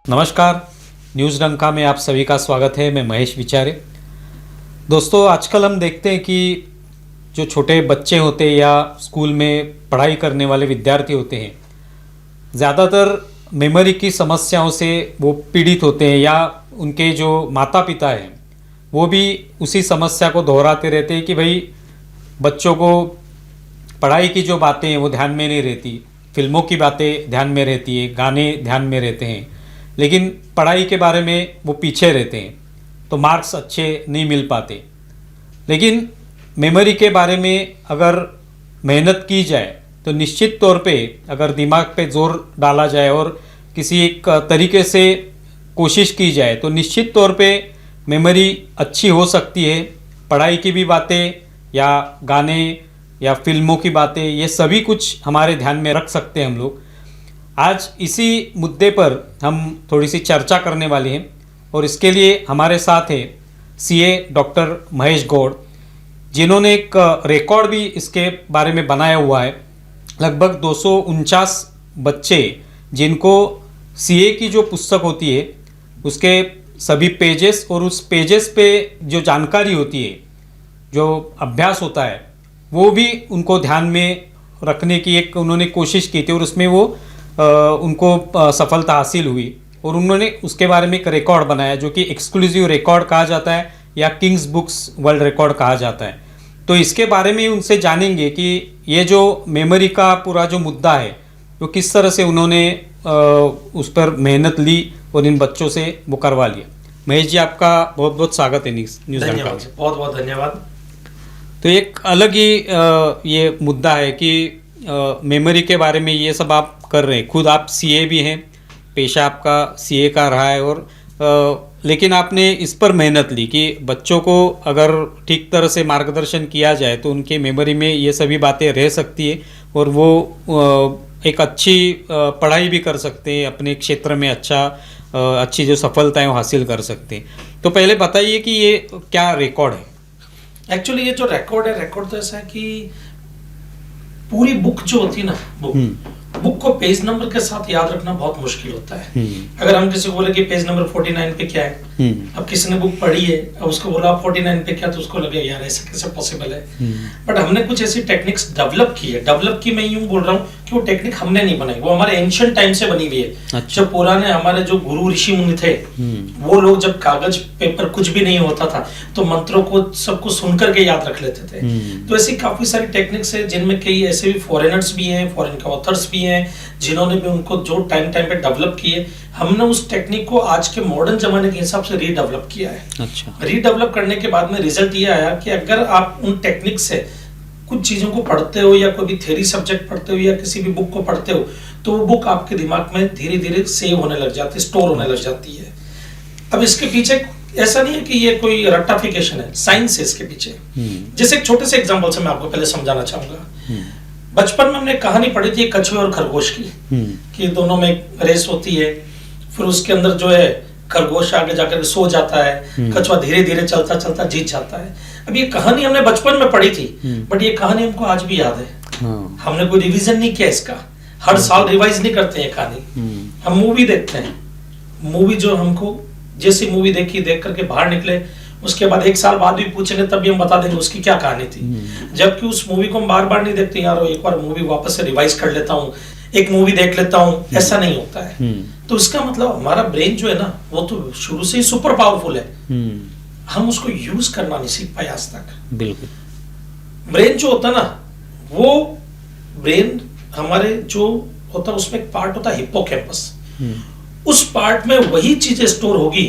नमस्कार, न्यूज़ डंका में आप सभी का स्वागत है। मैं महेश विचारे। दोस्तों, आजकल हम देखते हैं कि जो छोटे बच्चे होते हैं या स्कूल में पढ़ाई करने वाले विद्यार्थी होते हैं, ज़्यादातर मेमोरी की समस्याओं से वो पीड़ित होते हैं, या उनके जो माता पिता हैं वो भी उसी समस्या को दोहराते रहते हैं कि भाई बच्चों को पढ़ाई की जो बातें हैं वो ध्यान में नहीं रहती, फिल्मों की बातें ध्यान में रहती है, गाने ध्यान में रहते हैं, लेकिन पढ़ाई के बारे में वो पीछे रहते हैं, तो मार्क्स अच्छे नहीं मिल पाते। लेकिन मेमोरी के बारे में अगर मेहनत की जाए तो निश्चित तौर पे अगर दिमाग पे जोर डाला जाए और किसी एक तरीके से कोशिश की जाए तो निश्चित तौर पे मेमोरी अच्छी हो सकती है। पढ़ाई की भी बातें या गाने या फिल्मों की बातें, ये सभी कुछ हमारे ध्यान में रख सकते हैं हम लोग। आज इसी मुद्दे पर हम थोड़ी सी चर्चा करने वाले हैं और इसके लिए हमारे साथ है सीए डॉक्टर महेश गौड़, जिन्होंने एक रिकॉर्ड भी इसके बारे में बनाया हुआ है। लगभग 249 बच्चे जिनको सीए की जो पुस्तक होती है उसके सभी पेजेस और उस पेजेस पे जो जानकारी होती है, जो अभ्यास होता है, वो भी उनको ध्यान में रखने की एक उन्होंने कोशिश की थी और उसमें वो उनको सफलता हासिल हुई और उन्होंने उसके बारे में एक रिकॉर्ड बनाया जो कि एक्सक्लूसिव रिकॉर्ड कहा जाता है या किंग्स बुक्स वर्ल्ड रिकॉर्ड कहा जाता है। तो इसके बारे में उनसे जानेंगे कि ये जो मेमोरी का पूरा जो मुद्दा है वो किस तरह से उन्होंने उस पर मेहनत ली और इन बच्चों से वो करवा लिया। महेश जी, आपका बहुत बहुत स्वागत है न्यूज़ डंका में। बहुत बहुत धन्यवाद। तो एक अलग ही ये मुद्दा है कि मेमोरी के बारे में ये सब आप कर रहे हैं। खुद आप सीए भी हैं, पेशा आपका सीए का रहा है, और लेकिन आपने इस पर मेहनत ली कि बच्चों को अगर ठीक तरह से मार्गदर्शन किया जाए तो उनके मेमोरी में ये सभी बातें रह सकती है और वो एक अच्छी पढ़ाई भी कर सकते हैं, अपने क्षेत्र में अच्छी जो सफलताएं हासिल कर सकते हैं। तो पहले बताइए कि ये क्या रिकॉर्ड है। एक्चुअली ये जो रिकॉर्ड तो ऐसा है कि पूरी बुक जो होती है ना, बुक को पेज नंबर के साथ याद रखना बहुत मुश्किल होता है। अगर हम किसी को बोले कि पेज नंबर 49 पे क्या है, अब किसी ने बुक पढ़ी है अब उसको बोला 49 पे क्या, तो उसको लगे यार ऐसा कैसे पॉसिबल है। बट हमने कुछ ऐसी टेक्निक्स डेवलप की है। डेवलप की मैं यूं बोल रहा हूँ कि वो टेक्निक हमने नहीं बनाई, वो हमारे एंशिएंट टाइम से बनी हुई है। अच्छा। जब पुराने हमारे जो गुरु ऋषि मुनि थे, वो लोग जब कागज पेपर कुछ भी नहीं होता था तो मंत्रों को सबको सुन करके याद रख लेते थे। तो ऐसी काफी सारी टेक्निक्स है जिनमें कई ऐसे भी फॉरेनर्स भी हैं, फॉरेन के ऑथर्स भी हैं जिन्होंने भी उनको जो टाइम पे डेवलप किए। हमने उस टेक्निक को आज के मॉडर्न जमाने के हिसाब से रीडेवलप किया है। अच्छा। रीडेवलप करने के बाद में रिजल्ट ये आया कि अगर आप उन टेक्निक से कुछ चीजों को पढ़ते हो या कोई भी थ्योरी सब्जेक्ट पढ़ते हो या किसी भी बुक को पढ़ते हो तो वो बुक आपके दिमाग में धीरे धीरे सेव होने लग जाती है, स्टोर होने लग जाती है। अब इसके पीछे ऐसा नहीं है कि ये कोई रट्टाफिकेशन है, साइंस है इसके पीछे। जैसे एक छोटे से एग्जांपल से मैं आपको पहले समझाना चाहूंगा। बचपन में हमने कहानी पढ़ी थी कछुए और खरगोश की, कि दोनों में रेस होती है, फिर उसके अंदर जो है खरगोश आगे जाकर सो जाता है, कछुआ धीरे धीरे चलता चलता जीत जाता है। अब ये कहानी हमने बचपन में पढ़ी थी, बट ये कहानी हमको आज भी याद है। हमने कोई रिवीजन नहीं किया इसका, हर साल रिवाइज नहीं करते हैं कहानी। हम मूवी देखते हैं, मूवी जो हमको जैसी मूवी देखी देख करके बाहर निकले उसके बाद 1 साल बाद भी पूछेंगे तब भी हम बता देंगे उसकी क्या कहानी थी। जबकि उस मूवी को हम बार बार नहीं देखते, यार एक बार मूवी वापस से रिवाइज कर लेता हूँ, एक मूवी देख लेता हूँ, ऐसा नहीं होता है। तो इसका मतलब हमारा ब्रेन जो है ना वो तो शुरू से ही सुपर पावरफुल है, हम उसको यूज करना नहीं सीख पाए आज तक। बिल्कुल। ब्रेन जो होता ना, वो ब्रेन हमारे जो होता उसमें एक पार्ट होता है हिप्पोकैम्पस, उस पार्ट में वही चीजें स्टोर होगी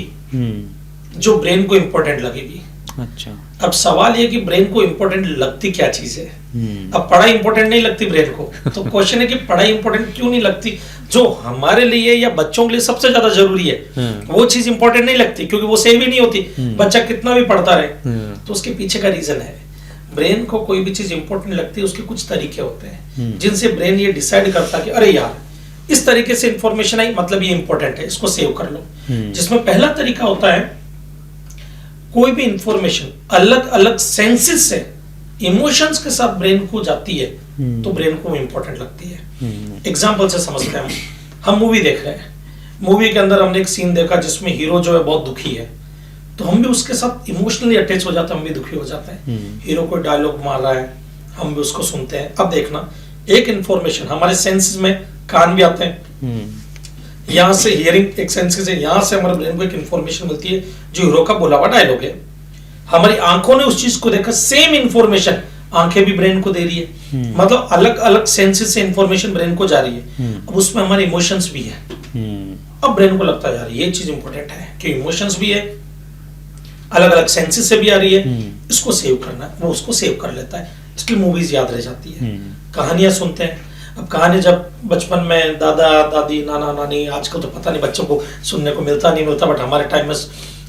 जो ब्रेन को इंपॉर्टेंट लगेगी। अच्छा। अब सवाल ये कि ब्रेन को इंपॉर्टेंट लगती क्या चीज है। अब पढ़ाई इंपॉर्टेंट नहीं लगती ब्रेन को, तो क्वेश्चन है कि पढ़ाई इंपॉर्टेंट क्यों नहीं लगती। जो हमारे लिए या बच्चों के लिए सबसे ज्यादा जरूरी है वो चीज इंपॉर्टेंट नहीं लगती क्योंकि वो सेव ही नहीं होती, बच्चा कितना भी पढ़ता रहे। तो उसके पीछे का रीजन है, ब्रेन को कोई भी चीज इंपॉर्टेंट लगती है उसके कुछ तरीके होते हैं जिनसे ब्रेन ये डिसाइड करता है कि अरे यार इस तरीके से इंफॉर्मेशन आई, मतलब ये इंपॉर्टेंट है, इसको सेव कर लो। जिसमें पहला तरीका होता है, कोई भी इंफॉर्मेशन अलग अलग सेंसेस से इमोशंस के साथ ब्रेन को जाती है तो ब्रेन को इंपॉर्टेंट लगती है। एग्जाम्पल से समझते हैं, हम मूवी देख रहे हैं, मूवी के अंदर हमने एक सीन देखा जिसमें हीरो जो है बहुत दुखी है, तो हम भी उसके साथ इमोशनली अटैच हो जाते हैं, हम भी दुखी हो जाते हैं। हीरो कोई डायलॉग मार रहा है, हम भी उसको सुनते हैं। अब देखना, एक इंफॉर्मेशन हमारे सेंसेस में, कान भी आते हैं, यहाँ से हियरिंग एक सेंसेस है, यहाँ से हमारे ब्रेन को एक इंफॉर्मेशन मिलती है जो हीरो का बोला हुआ डायलॉग है। हमारी आंखों ने उस चीज को देखा, सेम इंफॉर्मेशन आंखें भी ब्रेन को दे रही है, मतलब अलग अलग सेंसेस से इंफॉर्मेशन ब्रेन को जा रही है। अब उसमें हमारे इमोशंस भी है। अब ब्रेन को लगता है यार ये चीज इंपॉर्टेंट है कि इमोशंस भी है, अलग अलग सेंसेस से भी आ रही है, इसको सेव करना है, वो उसको सेव कर लेता है। इसलिए मूवीज याद रह जाती है। कहानियां सुनते हैं, अब कहानी जब बचपन में दादा दादी नाना नानी, आजकल तो पता नहीं बच्चों को सुनने को मिलता नहीं मिलता, बट हमारे टाइम में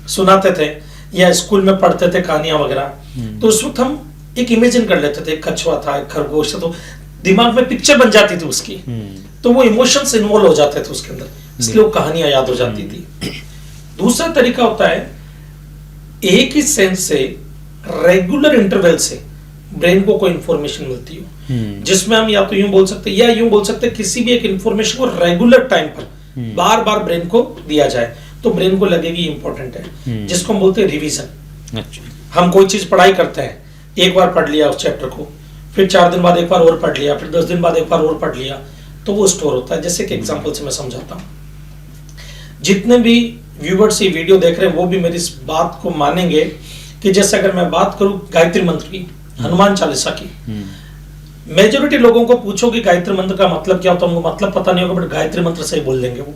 सुनाते थे या स्कूल में पढ़ते थे कहानियां वगैरह, तो उस वक्त हम एक इमेजिन कर लेते थे, एक कछुआ था, एक खरगोश था, तो दिमाग में पिक्चर बन जाती थी उसकी, तो वो इमोशंस इन्वॉल्व हो जाते थे उसके अंदर, इसलिए वो कहानियां याद हो जाती थी। दूसरा तरीका होता है, एक ही सेंस से रेगुलर इंटरवल से ब्रेन को कोई इंफॉर्मेशन मिलती हो, जिसमें हम या तो यूं बोल सकते या यूं बोल सकते किसी भी एक इंफॉर्मेशन को रेगुलर टाइम पर बार बार ब्रेन को दिया जाए तो ब्रेन को लगेगी इंपॉर्टेंट है, जिसको हम बोलते हैं रिवीजन। अच्छा। हम कोई चीज पढ़ाई करते हैं, एक बार पढ़ लिया उस चैप्टर को, फिर 4 दिन बाद एक बार और पढ़ लिया, फिर 10 दिन बाद एक बार और पढ़ लिया, तो वो स्टोर होता है। जैसे कि एग्जांपल से मैं समझाता हूँ, जितने भी व्यूवर्स ये वीडियो देख रहे हैं वो भी मेरी इस बात को मानेंगे कि जैसे अगर मैं बात करूं गायत्री मंत्र की, हनुमान चालीसा की, मेजोरिटी लोगों को पूछो कि गायत्री मंत्र का मतलब क्या होता है, उनको मतलब पता नहीं होगा, बट गायत्री मंत्र से ही बोल देंगे वो।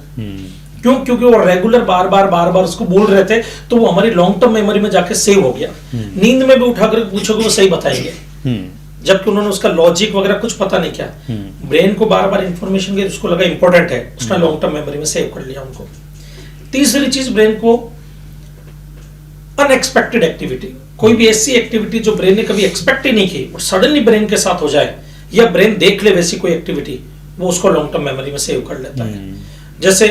क्यों? क्योंकि वो रेगुलर बार बार उसको बोल रहे थे, तो वो हमारी लॉन्ग टर्म मेमोरी में जाके सेव हो गया। नींद में भी उठाकर पूछोगे वो सही बताएंगे, जबकि उन्होंने उसका लॉजिक वगैरह कुछ पता नहीं किया। ब्रेन को बार बार इंफॉर्मेशन की उसको लगा इंपॉर्टेंट है, उसने लॉन्ग टर्म मेमोरी में सेव कर लिया उनको। तीसरी चीज, ब्रेन को अनएक्सपेक्टेड एक्टिविटी, कोई भी ऐसी एक्टिविटी जो ब्रेन ने कभी एक्सपेक्ट ही नहीं की और सडनली ब्रेन के साथ हो जाए, या ब्रेन देख ले वैसी कोई एक्टिविटी, वो उसको लॉन्ग टर्म मेमोरी में सेव कर लेता है। जैसे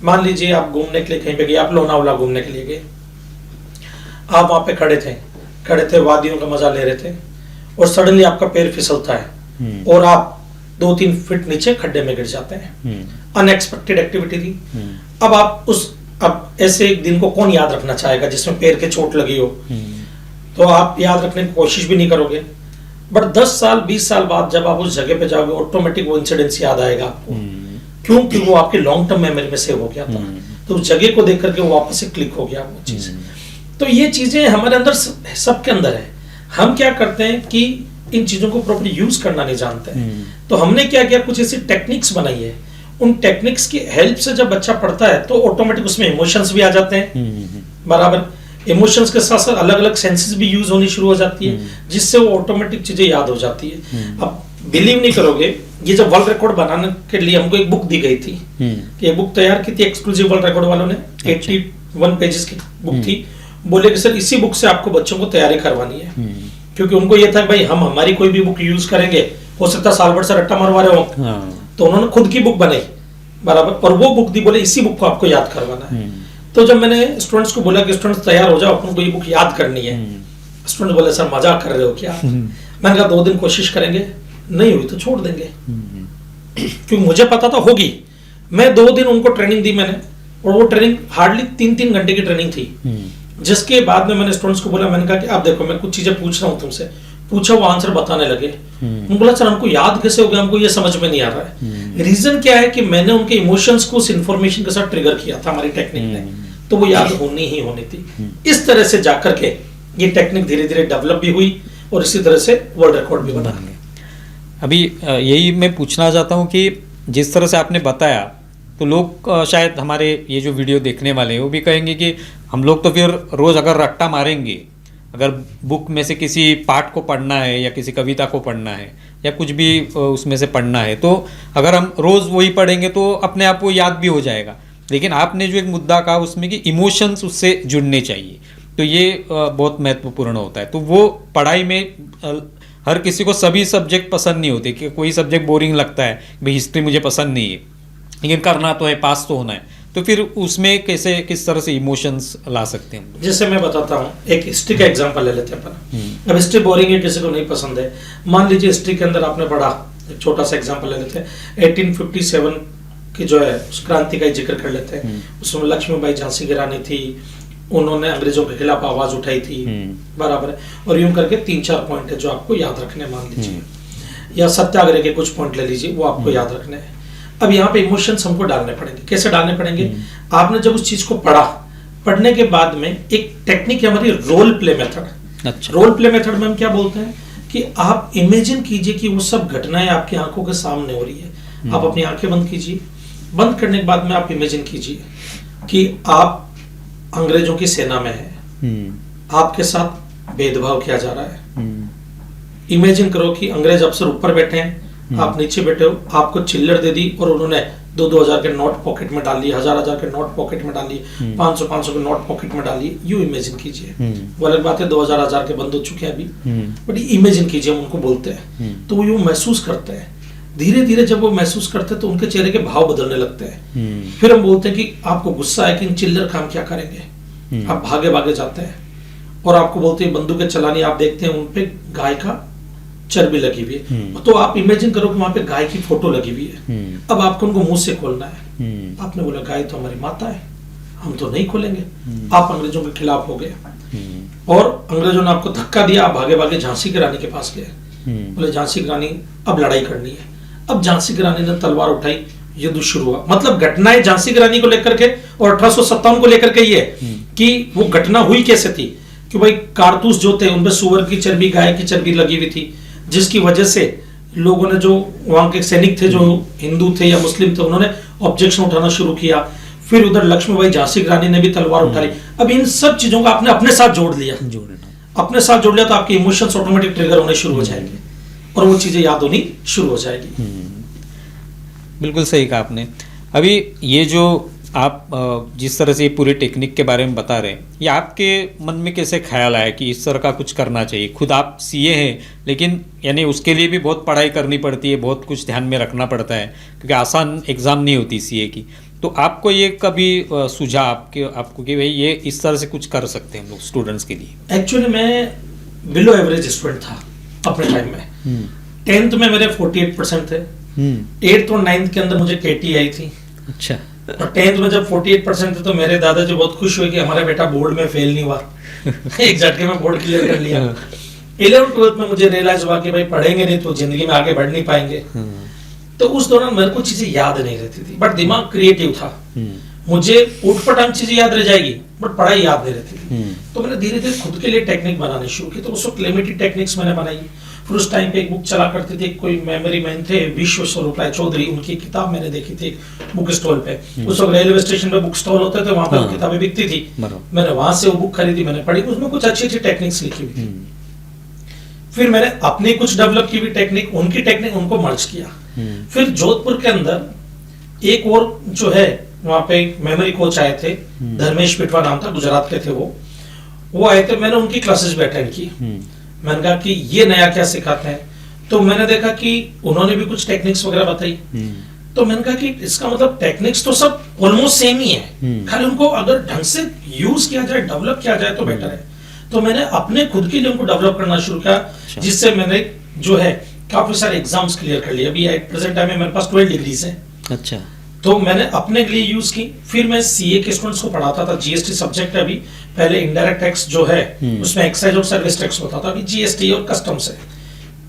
मान लीजिए आप घूमने के लिए कहीं पे गए, आप लोनावला घूमने के लिए गए, आप वहां पे खड़े थे, वादियों का मजा ले रहे थे, और सडनली आपका पैर फिसलता है और आप 2-3 फीट नीचे खड्डे में गिर जाते हैं। अनएक्सपेक्टेड एक्टिविटी थी। अब ऐसे एक दिन को कौन याद रखना चाहेगा जिसमें पैर के चोट लगी हो, तो आप याद रखने की कोशिश भी नहीं करोगे, बट 10 साल 20 साल बाद जब आप उस जगह पे जाओगे, ऑटोमेटिक वो इंसिडेंस याद आएगा आपको। क्यों? क्योंकि वो आपके लॉन्ग टर्म मेमोरी में सेव हो गया था, तो उस जगह को देख करके वो वापस से क्लिक हो गया वो चीज। तो ये चीजें हमारे अंदर सबके अंदर है। हम क्या करते हैं कि इन चीजों को प्रॉपर्ली यूज करना नहीं जानते हैं। तो हमने क्या किया, कुछ ऐसी टेक्निक्स बनाई है, उन टेक्निक्स की हेल्प से जब बच्चा पढ़ता है तो ऑटोमेटिक उसमें इमोशंस भी आ जाते हैं, बराबर। इमोशंस के साथ साथ अलग अलग सेंसेस भी यूज होनी शुरू हो जाती है, जिससे वो ऑटोमेटिक चीजें याद हो जाती है। अब बिलीव नहीं करोगे, ये जब वर्ल्ड रिकॉर्ड बनाने के लिए हमको एक बुक दी गई थी, कि बुक तैयार की थी एक्सक्लूसिव वर्ल्ड रिकॉर्ड वालों ने, 81 पेजेस की बुक थी। बोले कि सर इसी बुक से आपको बच्चों को तैयारी करवानी है, क्योंकि उनको ये था भाई हम हमारी कोई भी बुक यूज करेंगे, हो सकता है साल भर से रट्टा मारवा रहे हो, तो उन्होंने खुद की बुक बनाई, बराबर, और वो बुक दी, बोले इसी बुक को आपको याद करवाना है। तो जब मैंने स्टूडेंट्स को बोला कि स्टूडेंट्स तैयार हो जाओ, अपन को ये बुक याद करनी है, स्टूडेंट बोले सर मजाक कर रहे हो क्या? मैंने कहा 2 दिन कोशिश करेंगे, नहीं हुई तो छोड़ देंगे, क्योंकि मुझे पता था होगी। मैं 2 दिन उनको ट्रेनिंग दी मैंने, और वो ट्रेनिंग हार्डली 3-3 घंटे की ट्रेनिंग थी, जिसके बाद में मैंने स्टूडेंट्स को बोला, मैंने कहा कि अब देखो मैं कुछ चीजें पूछ रहा हूँ तुमसे, पूछा वो आंसर बताने लगे। उन्होंने बोला सर हमको याद कैसे हो गया, हमको ये समझ में नहीं आ रहा है। रीजन क्या है कि मैंने उनके इमोशंस को उस इंफॉर्मेशन के साथ ट्रिगर किया था हमारी टेक्निक ने, तो वो याद होनी ही होनी थी। इस तरह से जाकर के ये टेक्निक धीरे धीरे डेवलप भी हुई और इसी तरह से वर्ल्ड रिकॉर्ड भी बना। अभी यही मैं पूछना चाहता हूँ कि जिस तरह से आपने बताया, तो लोग शायद हमारे ये जो वीडियो देखने वाले हैं वो भी कहेंगे कि हम लोग तो फिर रोज़ अगर रट्टा मारेंगे, अगर बुक में से किसी पाठ को पढ़ना है या किसी कविता को पढ़ना है या कुछ भी उसमें से पढ़ना है, तो अगर हम रोज़ वही पढ़ेंगे तो अपने आप वो याद भी हो जाएगा। लेकिन आपने जो एक मुद्दा कहा उसमें कि इमोशंस उससे जुड़ने चाहिए, तो ये बहुत महत्वपूर्ण होता है। तो वो पढ़ाई में हर किसी को सभी सब्जेक्ट पसंद नहीं होते, कि कोई सब्जेक्ट बोरिंग लगता है, भाई हिस्ट्री मुझे पसंद नहीं है लेकिन करना तो है, पास तो होना है, तो फिर उसमें किस तरह से इमोशंस ला सकते हैं? जैसे मैं बताता हूँ, एक हिस्ट्री का एग्जांपल ले लेते हैं अपन। अब हिस्ट्री बोरिंग है, किसी को नहीं पसंद है। मान लीजिए हिस्ट्री के अंदर आपने पढ़ा, एक छोटा सा एग्जांपल ले लेते हैं, 1857 की जो है उस क्रांति का ही जिक्र कर लेते हैं। उसमें लक्ष्मीबाई झांसी की रानी थी, उन्होंने अंग्रेजों के खिलाफ आवाज उठाई थी, बराबर है। और यूं करके 3-4 पॉइंट है जो आपको याद रखने, मान लीजिए, या सत्याग्रह के कुछ पॉइंट ले लीजिए, वो आपको याद रखने हैं। अब यहाँ पे इमोशंस हमको डालने पड़ेंगे। कैसे डालने पड़ेंगे? आपने जब उस चीज को पढ़ा, पढ़ने के बाद में एक टेक्निक है हमारी रोल प्ले मेथड। अच्छा। रोल प्ले मेथड में हम क्या बोलते हैं कि आप इमेजिन कीजिए कि वो सब घटनाएं आपकी आंखों के सामने हो रही है। आप अपनी आंखें बंद कीजिए, बंद करने के बाद में आप इमेजिन कीजिए कि आप अंग्रेजों की सेना में हैं, आपके साथ भेदभाव किया जा रहा है। इमेजिन करो कि अंग्रेज अफसर ऊपर बैठे हैं, आप नीचे बैठे हो, आपको चिल्लर दे दी और उन्होंने 2-2 हजार के नोट पॉकेट में डाल लिए, 1000-1000 के नोट पॉकेट में डाल लिए, 500-500 के नोट पॉकेट में डाल लिए। यू इमेजिन कीजिए। वो अलग बात है 2000-1000 के बंद हो चुके हैं अभी, बट इमेजिन कीजिए, हम उनको बोलते हैं तो वो यूं महसूस करते हैं। धीरे धीरे जब वो महसूस करते हैं तो उनके चेहरे के भाव बदलने लगते हैं। फिर हम बोलते हैं कि आपको गुस्सा है कि इन चिल्लर काम क्या करेंगे, आप भागे भागे जाते हैं और आपको बोलते हैं बंदूकें चलानी। आप देखते हैं उनपे गाय का चर्बी लगी हुई है, तो आप इमेजिन करो कि वहां पे गाय की फोटो लगी हुई है। अब आपको उनको मुंह से खोलना है। आपने बोला गाय तो हमारी माता है, हम तो नहीं खोलेंगे। आप अंग्रेजों के खिलाफ हो गए और अंग्रेजों ने आपको धक्का दिया, आप भागे भागे झांसी की रानी के पास गए। बोले झांसी की रानी अब लड़ाई करनी है। अब झांसी की रानी ने तलवार उठाई, युद्ध शुरू हुआ। मतलब घटनाएं झांसी की रानी को लेकर के और 1857 को लेकर के ये कि वो घटना हुई कैसे थी कि भाई कारतूस जो थे उनपे सुअर की चर्बी, गाय की चर्बी लगी हुई थी, जिसकी वजह से लोगों ने, जो वहां के सैनिक थे, जो हिंदू थे या मुस्लिम थे, उन्होंने ऑब्जेक्शन उठाना शुरू किया। फिर उधर लक्ष्मीबाई झांसी की रानी ने भी तलवार उठा ली। अब इन सब चीजों को आपने अपने साथ जोड़ लिया, अपने साथ जोड़ लिया तो आपके इमोशंस ऑटोमेटिक ट्रिगर होने शुरू हो जाएंगे और वो चीजें याद होनी शुरू हो जाएगी। बिल्कुल सही कहा आपने। अभी ये जो आप जिस तरह से ये पूरी टेक्निक के बारे में बता रहे हैं, ये आपके मन में कैसे ख्याल आया कि इस तरह का कुछ करना चाहिए? खुद आप सीए हैं, लेकिन यानी उसके लिए भी बहुत पढ़ाई करनी पड़ती है, बहुत कुछ ध्यान में रखना पड़ता है, क्योंकि आसान एग्ज़ाम नहीं होती सीए की। तो आपको ये कभी सूझा आपको कि भाई ये इस तरह से कुछ कर सकते हैं हम लोग स्टूडेंट्स के लिए? एक्चुअली मैं बिलो एवरेज स्टूडेंट था अपने टाइम में। 10th में मेरे 48% थे। 8th और 9th के अंदर मुझे KT आई थी। अच्छा। और 10th में जब 48% थे तो मेरे दादाजी बहुत खुश हुए कि हमारा बेटा बोर्ड में फेल नहीं हुआ। एक झटके में बोर्ड क्लियर कर लिया। 11th-12th में मुझे रियलाइज हुआ कि भाई पढ़ेंगे नहीं तो जिंदगी में आगे बढ़ नहीं पाएंगे। तो उस दौरान मेरे को चीजें याद नहीं रहती थी, बट दिमाग क्रिएटिव था। मुझे उठपटांग चीजें याद रह जाएगी बट पढ़ाई याद नहीं रहती थी। तो मैंने धीरे धीरे खुद के लिए टेक्निक बनानी शुरू की। तो उस वक्त लिमिटेड टेक्निक्स मैंने बनाई। फिर उस टाइम पे एक बुक चला करती थी, कोई मेमोरी मैन थे विश्व स्वरूप राय चौधरी, उनकी किताब मैंने देखी थी बुक स्टॉल पे। उस वक्त रेलवे स्टेशन पे बुक स्टॉल होते थे, वहां पर किताबें बिकती थी। मैंने वहां से वो बुक खरीदी, मैंने पढ़ी। उसमें कुछ अच्छी अच्छी टेक्निक्स लिखी हुई थी। फिर मैंने अपनी कुछ डेवलप की हुई टेक्निक, उनकी टेक्निक, उनको मर्ज किया। फिर जोधपुर के अंदर एक और जो है वहां पे मेमोरी कोच आए थे, धर्मेश पिटवा नाम था, गुजरात के थे वो आए थे। मैंने उनकी क्लासेस भी अटेंड की। मैंने कहा कि ये नया क्या सिखाते हैं। तो मैंने देखा कि उन्होंने भी कुछ टेक्निक्स वगैरह बताई। तो मैंने कहा कि इसका मतलब टेक्निक्स तो सब ऑलमोस्ट सेम ही है, खाली उनको अगर ढंग से यूज किया जाए, डेवलप किया जाए तो बेटर है। तो मैंने अपने खुद के लिए उनको डेवलप करना शुरू किया, जिससे मैंने जो है काफी सारे एग्जाम्स क्लियर कर लिए। अभी एट प्रेजेंट टाइम में मेरे पास 12 डिग्रीज हैं। अच्छा। तो मैंने अपने लिए यूज की। फिर मैं सीए के स्टूडेंट्स को पढ़ाता था। जीएसटी सब्जेक्ट है अभी, पहले इनडायरेक्ट टैक्स जो है उसमें एक्साइज और सर्विस टैक्स होता था, अभी जीएसटी और कस्टम्स है।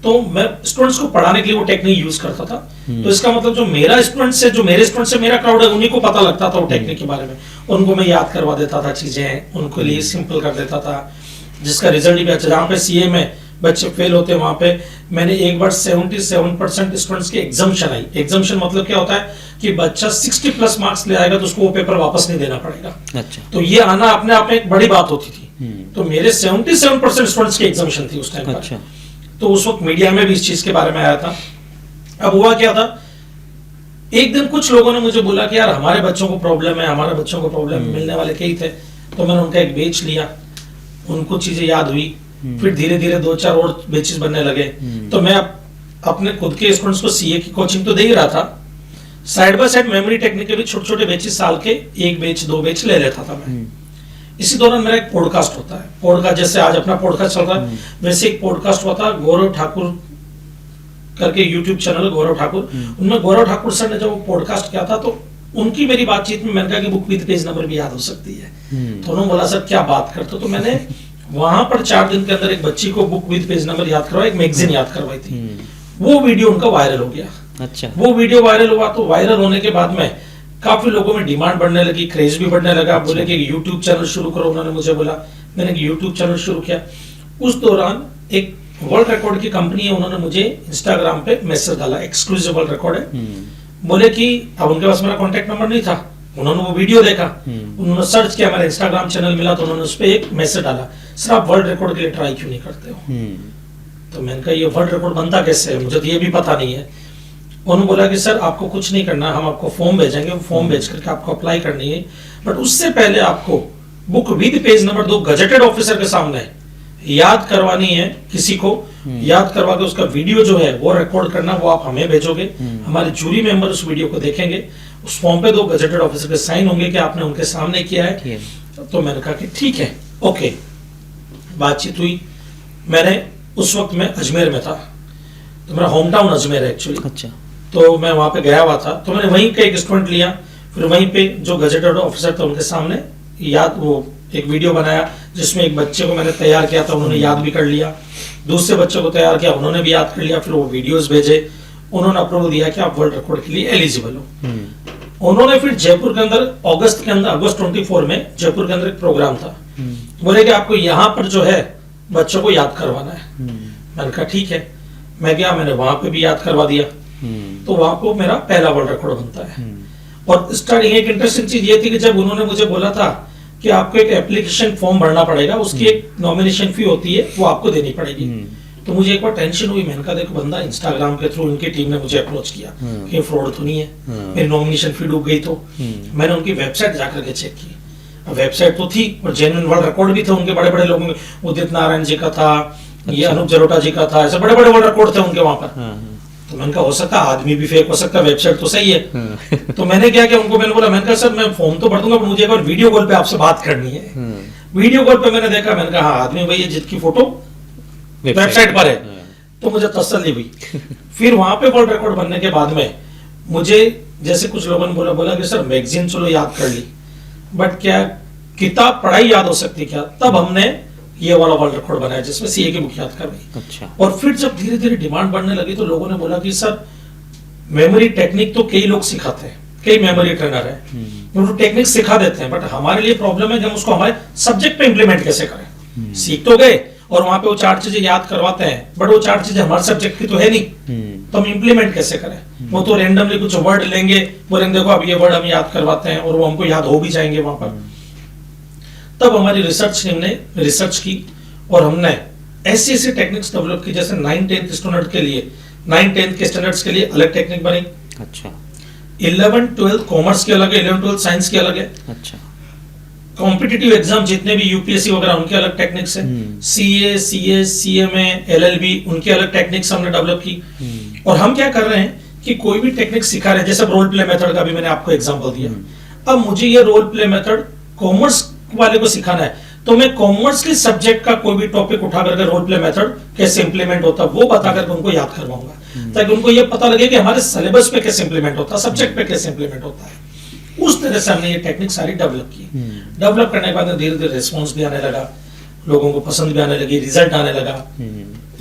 तो मैं स्टूडेंट्स को पढ़ाने के लिए वो टेक्निक यूज करता था। तो इसका मतलब जो मेरा स्टूडेंट्स है, जो मेरे स्टूडेंट्स से मेरा क्राउड है, उन्हीं को पता लगता था वो टेक्निक के बारे में। उनको मैं याद करवा देता था चीजें, उनको लिए सिंपल कर देता था, जिसका रिजल्ट भी अच्छा। जहाँ पे सीए में बच्चे फेल होते हैं वहां पे मैंने एक बार 77% स्टूडेंट्स की एग्जाम्शन आई। एग्जाम्शन मतलब क्या होता है कि बच्चा 60+ मार्क्स ले आएगा तो उसको वो पेपर वापस नहीं देना पड़ेगा। अच्छा। तो ये आना अपने आप में एक बड़ी बात होती थी। तो मेरे 77% स्टूडेंट्स की एग्जाम्शन थी उस टाइम पर। अच्छा। तो उस वक्त मीडिया में भी इस चीज के बारे में आया था। अब हुआ क्या था, एक दिन कुछ लोगों ने मुझे बोला कि यार हमारे बच्चों को प्रॉब्लम है, हमारे बच्चों को प्रॉब्लम मिलने वाले कई थे। तो मैंने उनका एक बेच लिया, उनको चीजें याद हुई। फिर धीरे धीरे 2-4 और बेचेस बनने लगे। तो मैं अपने खुद के स्टूडेंट्स को सीए की कोचिंग तो दे ही रहा था, side by side memory technique के भी छोटे छोटे बेचेस, साल के 1 बेच 2 बेच ले लेता था मैं। इसी दौरान मेरा एक पॉडकास्ट होता है। पॉडकास्ट जैसे आज अपना पॉडकास्ट चल रहा है, वैसे एक पॉडकास्ट हुआ था गौरव ठाकुर करके यूट्यूब चैनल है गौरव ठाकुर, उनमें गौरव ठाकुर सर ने जब वो पॉडकास्ट किया था तो उनकी मेरी बातचीत में मैंने कहा कि बुक विद पेज नंबर भी याद हो सकती है। तो उन्होंने बोला सर क्या बात करते हो, तो मैंने वहां पर 4 दिन के अंदर एक बच्ची को बुक विद पेज नंबर याद करवाया, एक मैगजीन याद करवाई थी। वो वीडियो उनका वायरल हो गया। अच्छा। वो वीडियो वायरल हुआ तो वायरल होने के बाद में काफी लोगों में डिमांड बढ़ने लगी, क्रेज भी बढ़ने लगा। बोले कि यूट्यूब चैनल शुरू करो, उन्होंने मुझे बोला, मैंने यूट्यूब चैनल शुरू किया। उस दौरान एक वर्ल्ड रिकॉर्ड की कंपनी है, उन्होंने मुझे इंस्टाग्राम पे मैसेज डाला, एक्सक्लूसिव वर्ल्ड रिकॉर्ड है। बोले कि अब उनके पास मेरा कॉन्टेक्ट नंबर नहीं था, उन्होंने वो वीडियो देखा, उन्होंने सर्च किया, मेरा इंस्टाग्राम चैनल मिला तो उन्होंने उस पर एक मैसेज डाला, सर आप वर्ल्ड रिकॉर्ड के लिए ट्राई क्यों नहीं करते हो। तो मैंने कहा ये वर्ल्ड रिकॉर्ड बनता कैसे है, मुझे तो ये भी पता नहीं है। उन्होंने बोला कि सर आपको कुछ नहीं करना, हम आपको फॉर्म भेजेंगे, वो फॉर्म भेज करके आपको अप्लाई करनी है, बट उससे पहले आपको book with page number 2 gazetted officer के सामने याद करवानी है, किसी को याद करवा के उसका वीडियो जो है वो रिकॉर्ड करना, वो आप हमें भेजोगे, हमारे जूरी मेंबर उस वीडियो को देखेंगे, उस फॉर्म पे 2 गजेटेड ऑफिसर के साइन होंगे कि आपने उनके सामने किया है। तो मैंने कहा कि ठीक है, ओके। बातचीत हुई, मैंने उस वक्त मैं अजमेर में था, तो मेरा होम टाउन अजमेर है एक्चुअली। अच्छा। तो मैं वहां पे गया हुआ था, तो मैंने वहीं का एक स्टूडेंट लिया, फिर वहीं पे जो गजेटेड ऑफिसर थे उनके सामने याद वो एक वीडियो बनाया, जिसमें एक बच्चे को मैंने तैयार किया था, उन्होंने याद भी कर लिया, दूसरे बच्चे को तैयार किया, उन्होंने भी याद कर लिया, फिर वो वीडियोस भेजे, उन्होंने अप्रूवल दिया कि आप वर्ल्ड रिकॉर्ड के लिए एलिजिबल हो। उन्होंने फिर जयपुर के अंदर अगस्त 24 में जयपुर के अंदर एक प्रोग्राम था, बोले कि आपको यहाँ पर जो है बच्चों को याद करवाना है। मैंने कहा ठीक है, मैं गया, मैंने वहां पे भी याद करवा दिया, तो वहां को मेरा पहला वर्ल्ड रिकॉर्ड बनता है। और स्टार्टिंग एक इंटरेस्टिंग चीज ये थी कि जब उन्होंने मुझे बोला था कि आपको एक एप्लीकेशन फॉर्म भरना पड़ेगा, उसकी एक नॉमिनेशन फी होती है, वो आपको देनी पड़ेगी। तो मुझे एक बार टेंशन हुई, मैंने कहा देखो बंदा इंस्टाग्राम के थ्रू उनकी टीम ने मुझे अप्रोच किया कि फ्रॉड तो नहीं है, मेरी नॉमिनेशन फी डूब गई। तो मैंने उनकी वेबसाइट जाकर के चेक की, वेबसाइट तो थी और जेन्युइन वर्ल्ड रिकॉर्ड भी थे उनके, बड़े बड़े लोगों में, उदित नारायण जी का था, ये अनूप जलोटा जी का था, ऐसे बड़े बड़े वर्ल्ड रिकॉर्ड थे उनके वहां पर। तो मैंने कहा हो सकता है आदमी भी फेक हो सकता है, वेबसाइट तो सही है। तो मैंने क्या किया, उनको मैंने बोला, मैंने कहा सर मैं फॉर्म तो भर दूंगा, पर मुझे एक बार वीडियो कॉल पे आपसे बात करनी है। वीडियो कॉल पे मैंने देखा, मैंने कहा हाँ आदमी भाई है जिसकी फोटो वेबसाइट पर है, तो मुझे तसल्ली हुई। फिर वहां पे वर्ल्ड रिकॉर्ड बनने के बाद में मुझे जैसे कुछ लोगों ने बोला कि सर मैगजीन चलो याद कर ली, बट क्या किताब पढ़ाई याद हो सकती क्या। तब हमने ये वाला वर्ल्ड रिकॉर्ड बनाया जिसमें सीए की बुक याद करवाई। अच्छा। और फिर जब धीरे धीरे डिमांड बढ़ने लगी तो लोगों ने बोला कि सर मेमोरी टेक्निक तो कई लोग सिखाते हैं, कई मेमोरी ट्रेनर है, वो टेक्निक सिखा देते हैं, बट हमारे लिए प्रॉब्लम है कि हम उसको हमारे सब्जेक्ट पे इंप्लीमेंट कैसे करें। सीख तो गए और वहां पे वो 4 चीजें याद करवाते हैं, बट वो 4 चीजें हमारे सब्जेक्ट की तो है नहीं, तो हम इंप्लीमेंट कैसे करें। वो तो रेंडमली कुछ वर्ड लेंगे, बोलेंगे देखो अब ये वर्ड हम याद करवाते हैं, और वो हमको याद हो भी जाएंगे वहां पर। तब हमारी रिसर्च टीम ने रिसर्च की और हमने ऐसी ऐसी टेक्निक्स डेवलप की, जैसे 9-10 स्टूडेंट के लिए, 9-10 के स्टैंडर्ड्स के लिए अलग टेक्निक बनी। अच्छा। 11-12 कॉमर्स की अलग है, 11-12 साइंस की अलग है। अच्छा। कॉम्पिटिटिव एग्जाम जितने भी यूपीएससी वगैरह उनके अलग टेक्निक्स है, सीए, सीएस, सीएमए, एलएलबी उनके अलग टेक्निक्स हमने डेवलप की। और हम क्या कर रहे हैं कि कोई भी टेक्निक सिखा रहे हैं, जैसे रोल प्ले मेथड का भी मैंने आपको एग्जांपल दिया, अब मुझे ये रोल प्ले मेथड कॉमर्स वाले को सिखाना है, तो मैं कॉमर्स के सब्जेक्ट का कोई भी टॉपिक उठा करके रोल प्ले मेथड कैसे इंप्लीमेंट होता है वो बता करके उनको याद करवाऊंगा, ताकि उनको ये पता लगे कि हमारे सिलेबस पे कैसे इंप्लीमेंट होता है, सब्जेक्ट पे कैसे इंप्लीमेंट होता है। उस तरह से हमने ये टेक्निक सारी डेवलप की। डेवलप करने के बाद धीरे धीरे रिस्पॉन्स भी आने लगा, लोगों को पसंद भी आने लगी, रिजल्ट आने लगा।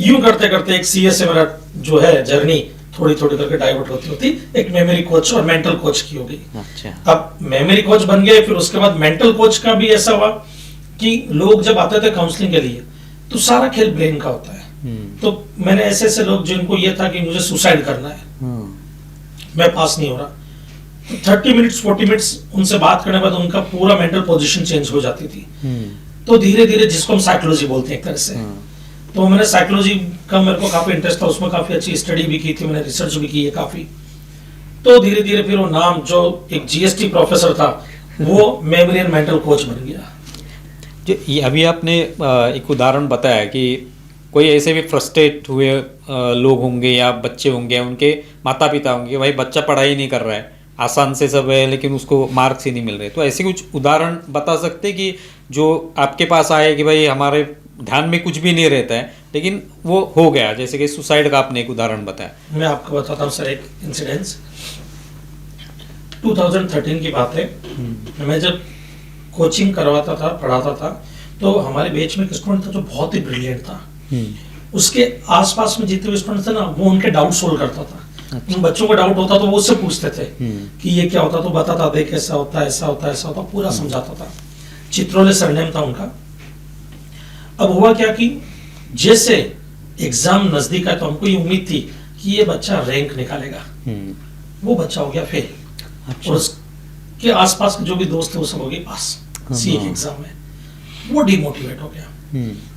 यूं करते करते एक सीए से मेरा जो है जर्नी थोड़ी थोड़ी करके डाइवर्ट होती होती एक मेमोरी कोच और मेंटल कोच की हो गई। अच्छा। अब मेमोरी कोच बन गए, फिर उसके बाद मेंटल कोच का भी ऐसा हुआ कि लोग जब आते थे काउंसलिंग के लिए तो सारा खेल ब्रेन का होता है। तो मैंने ऐसे ऐसे लोग जिनको ये था कि मुझे सुसाइड करना है, मैं पास नहीं हो रहा, तो 30 मिनट्स 40 मिनट्स उनसे बात करने के बाद उनका पूरा मेंटल पोजीशन चेंज हो जाती थी। तो धीरे धीरे, जिसको हम साइकोलॉजी बोलते हैं एक तरह से, तो मैंने साइकोलॉजी का मेरे को काफी इंटरेस्ट था, उसमें काफी अच्छी स्टडी भी की थी, मैंने रिसर्च भी की है काफी। तो धीरे धीरे फिर वो नाम जो एक जीएसटी प्रोफेसर था वो मेमोरी एंड मेंटल कोच बन गया। जो ये अभी आपने एक उदाहरण बताया कि कोई ऐसे भी फ्रस्ट्रेट हुए लोग होंगे या बच्चे होंगे, उनके माता पिता होंगे, भाई बच्चा पढ़ाई नहीं कर रहा है, आसान से सब है लेकिन उसको मार्क्स ही नहीं मिल रहे, तो ऐसे कुछ उदाहरण बता सकते कि जो आपके पास आए कि भाई हमारे ध्यान में कुछ भी नहीं रहता है लेकिन वो हो गया, जैसे कि सुसाइड का आपने एक उदाहरण बताया। मैं आपको बताता हूँ सर एक इंसिडेंस। 2013 की बात है। मैं जब कोचिंग करवाता था, पढ़ाता था, तो हमारे बैच में एक स्टूडेंट था जो बहुत ही ब्रिलियंट था। उसके आसपास में जितने भी स्टूडेंट थे ना, वो उनके डाउट सोल्व करता था। उन बच्चों को डाउट होता तो वो उससे पूछते थे कि ये क्या होता, तो बताता, देख ऐसा होता है, ऐसा होता है, ऐसा होता, पूरा समझाता था। चित्रोले सरनेम था उनका। अब हुआ क्या कि जैसे एग्जाम नजदीक आया तो हमको ये उम्मीद थी कि ये बच्चा रैंक निकालेगा। वो बच्चा हो गया फेल। अच्छा। और उसके आसपास के जो भी दोस्त थे वो सब हो गए पास सी एग्जाम में। वो डिमोटिवेट हो गया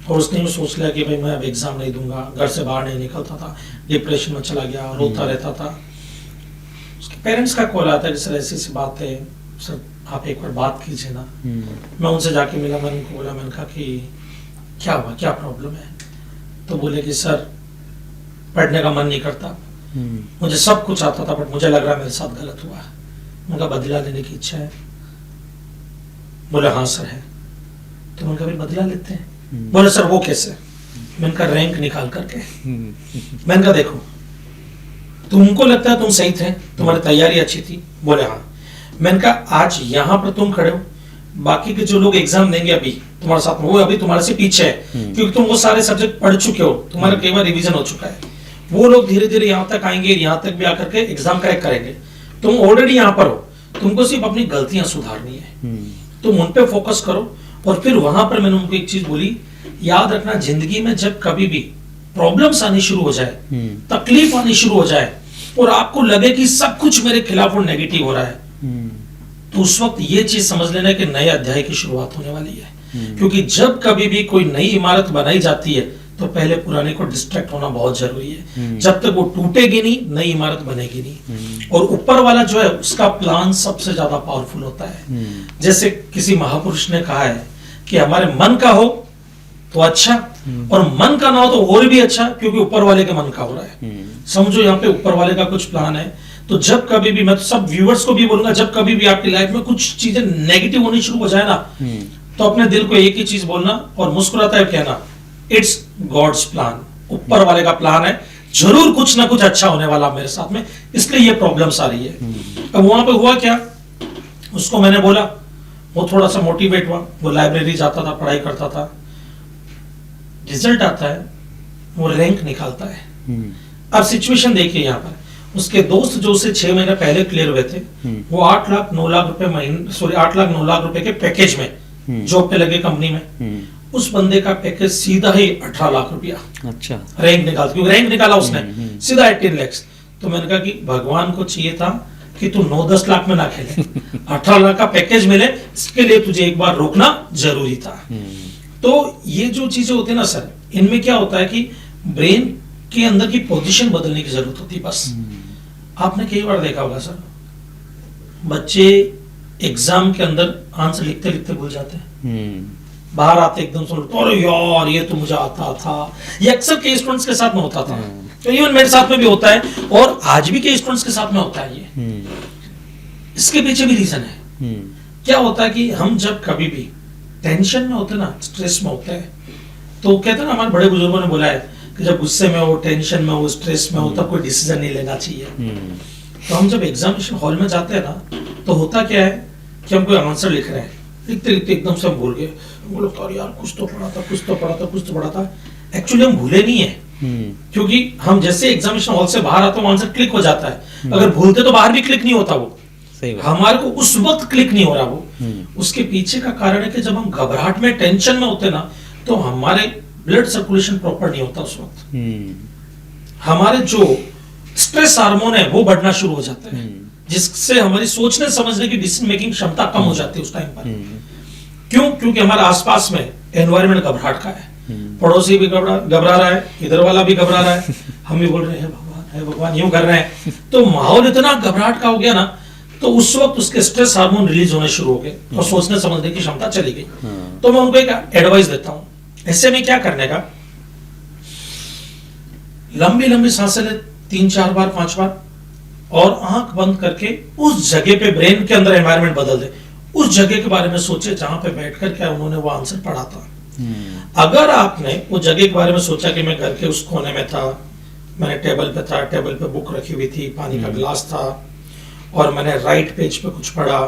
और उसने ये सोच लिया कि भाई मैं अब एग्जाम नहीं दूंगा, घर से बाहर नहीं निकलता था, डिप्रेशन में चला गया, रोता रहता था। उसके पेरेंट्स का कॉल आता है कि सर ऐसी ऐसी बात है, सर आप एक बार बात कीजिए ना। मैं उनसे जाके मिला, मैंने उनको बोला, मैंने कहा कि क्या हुआ, क्या प्रॉब्लम है? तो बोले कि सर पढ़ने का मन नहीं करता, मुझे सब कुछ आता था बट मुझे लग रहा है मेरे साथ गलत हुआ। मैंने कहा बदला लेने की इच्छा है? बोले हाँ सर है। तो मैंने कहा फिर बदला लेते हैं। बोले सर वो कैसे? मैंने कहा रैंक निकाल करके। मैंने कहा देखो तुमको लगता है तुम सही थे, तुम्हारी तैयारी अच्छी थी? बोले हाँ। मैंने कहा आज यहाँ पर तुम खड़े हो, बाकी के जो लोग एग्जाम देंगे अभी तुम्हारे साथ में, वो अभी तुम्हारे से पीछे है क्योंकि तुम वो सारे सब्जेक्ट पढ़ चुके हो, तुम्हारा कई बार रिवीजन हो चुका है। वो लोग धीरे धीरे यहाँ तक आएंगे, यहाँ तक भी आकर के एग्जाम क्रैक करेंगे। तुम ऑलरेडी यहाँ पर हो, तुमको सिर्फ अपनी गलतियां सुधारनी है। तुम उन पे फोकस करो। और फिर वहां पर मैंने उनको एक चीज बोली, याद रखना जिंदगी में जब कभी भी प्रॉब्लम्स आनी शुरू हो जाए, तकलीफ आनी शुरू हो जाए और आपको लगे कि सब कुछ मेरे खिलाफ और नेगेटिव हो रहा है, तो उस वक्त ये चीज समझ लेना कि नए अध्याय की शुरुआत होने वाली है। क्योंकि जब कभी भी कोई नई इमारत बनाई जाती है तो पहले पुराने को डिस्ट्रैक्ट होना बहुत जरूरी है। जब तक वो टूटेगी नहीं, नई इमारत बनेगी नहीं। और ऊपर वाला जो है उसका प्लान सबसे ज्यादा पावरफुल होता है। जैसे किसी महापुरुष ने कहा है कि हमारे मन का हो तो अच्छा, और मन का ना हो तो और भी अच्छा, क्योंकि ऊपर वाले के मन का हो रहा है। समझो यहाँ पे ऊपर वाले का कुछ प्लान है। तो जब कभी भी, मैं तो सब व्यूअर्स को भी बोलूंगा, जब कभी भी आपकी लाइफ में कुछ चीजें नेगेटिव होनी शुरू हो जाए ना, तो अपने दिल को एक ही चीज बोलना और मुस्कुराता है कहना, इट्स गॉड्स प्लान, ऊपर वाले का प्लान है, जरूर कुछ ना कुछ अच्छा होने वाला मेरे साथ में, इसलिए ये प्रॉब्लम्स आ रही है। अब वहां पे हुआ क्या, उसको मैंने बोला, वो थोड़ा सा मोटिवेट हुआ, वो लाइब्रेरी जाता था, पढ़ाई करता था, रिजल्ट आता है, वो रैंक निकालता है। अब सिचुएशन देखिए यहाँ पर, उसके दोस्त जो उसे 6 महीने पहले क्लियर हुए थे, वो 8 लाख 9 लाख रुपए महीने, सॉरी 8 लाख 9 लाख रुपए के पैकेज में जॉब पे लगे कंपनी में। उस बंदे का पैकेज सीधा ही 18 लाख रुपया। अच्छा। रैंक निकाल, क्योंकि रैंक निकाला उसने, सीधा 18 लाख। तो मैंने कहा कि भगवान को चाहिए था कि तू 9-10 लाख में ना खेले, 18 लाख का पैकेज मिले, इसके लिए तुझे एक बार रोकना जरूरी था। तो ये जो चीजें होती है ना सर, इनमें क्या होता है कि ब्रेन के अंदर की पोजीशन बदलने की जरूरत होती है बस। आपने कई बार देखा होगा सर, बच्चे एग्जाम के अंदर आंसर लिखते लिखते भूल जाते हैं, बाहर आते एकदम सुन, अरे यार ये तो मुझे आता था। ये अक्सर के स्टूडेंट्स के साथ में होता था, तो इवन मेरे साथ में भी होता है और आज भी के स्टूडेंट्स के साथ में होता है ये। इसके पीछे भी रीजन है। क्या होता है कि हम जब कभी भी टेंशन में होते ना, स्ट्रेस में होते हैं, तो कहते हैं ना, हमारे बड़े बुजुर्गों ने बोला है कि जब गुस्से में हो, टेंशन में हो, स्ट्रेस में हो, तब कोई डिसीजन नहीं लेना चाहिए। तो हम जब एग्जामिनेशन हॉल में जाते हैं ना, तो होता क्या है कि हम कोई आंसर लिख रहे हैं, लिखते लिखते एकदम से हम भूल गए, हम लोग तो यार कुछ तो पढ़ा था, कुछ तो पढ़ा था, कुछ तो पढ़ा था। एक्चुअली हम भूले नहीं है, क्योंकि हम जैसे एग्जामिनेशन हॉल से बाहर आते हैं, आंसर क्लिक हो जाता है। अगर भूलते तो बाहर भी क्लिक नहीं होता, वो हमारे को उस वक्त क्लिक नहीं हो रहा। वो उसके पीछे का कारण है कि जब हम घबराहट में, टेंशन में होते ना, तो हमारे ब्लड सर्कुलेशन प्रॉपर नहीं होता। उस वक्त हमारे जो स्ट्रेस हार्मोन है वो बढ़ना शुरू हो जाते हैं, जिससे हमारी सोचने समझने की डिसीजन मेकिंग क्षमता कम हो जाती है उस टाइम पर। क्यों? क्योंकि हमारे आसपास में एनवायरमेंट घबराहट का है, पड़ोसी भी घबरा रहा है, इधर वाला भी घबरा रहा है, हम भी बोल रहे हैं भगवान यूं कर रहे हैं। तो माहौल इतना घबराहट का हो गया ना, तो उस वक्त उसके स्ट्रेस हार्मोन रिलीज होने शुरू हो गए और सोचने समझने की क्षमता चली गई। तो मैं उनको एक एडवाइस देता हूं, ऐसे में क्या करने का, लंबी लंबी सांसें ले 3-4 बार 5 बार, और आंख बंद करके उस जगह पे ब्रेन के अंदर एनवायरनमेंट बदल दे, उस जगह के बारे में सोचे जहां पे बैठकर क्या उन्होंने वो आंसर पढ़ा था। अगर आपने उस जगह के बारे में सोचा कि मैं घर के उस कोने में था, मैंने टेबल पे था, टेबल पे बुक रखी हुई थी, पानी का गिलास था और मैंने राइट पेज पे कुछ पढ़ा,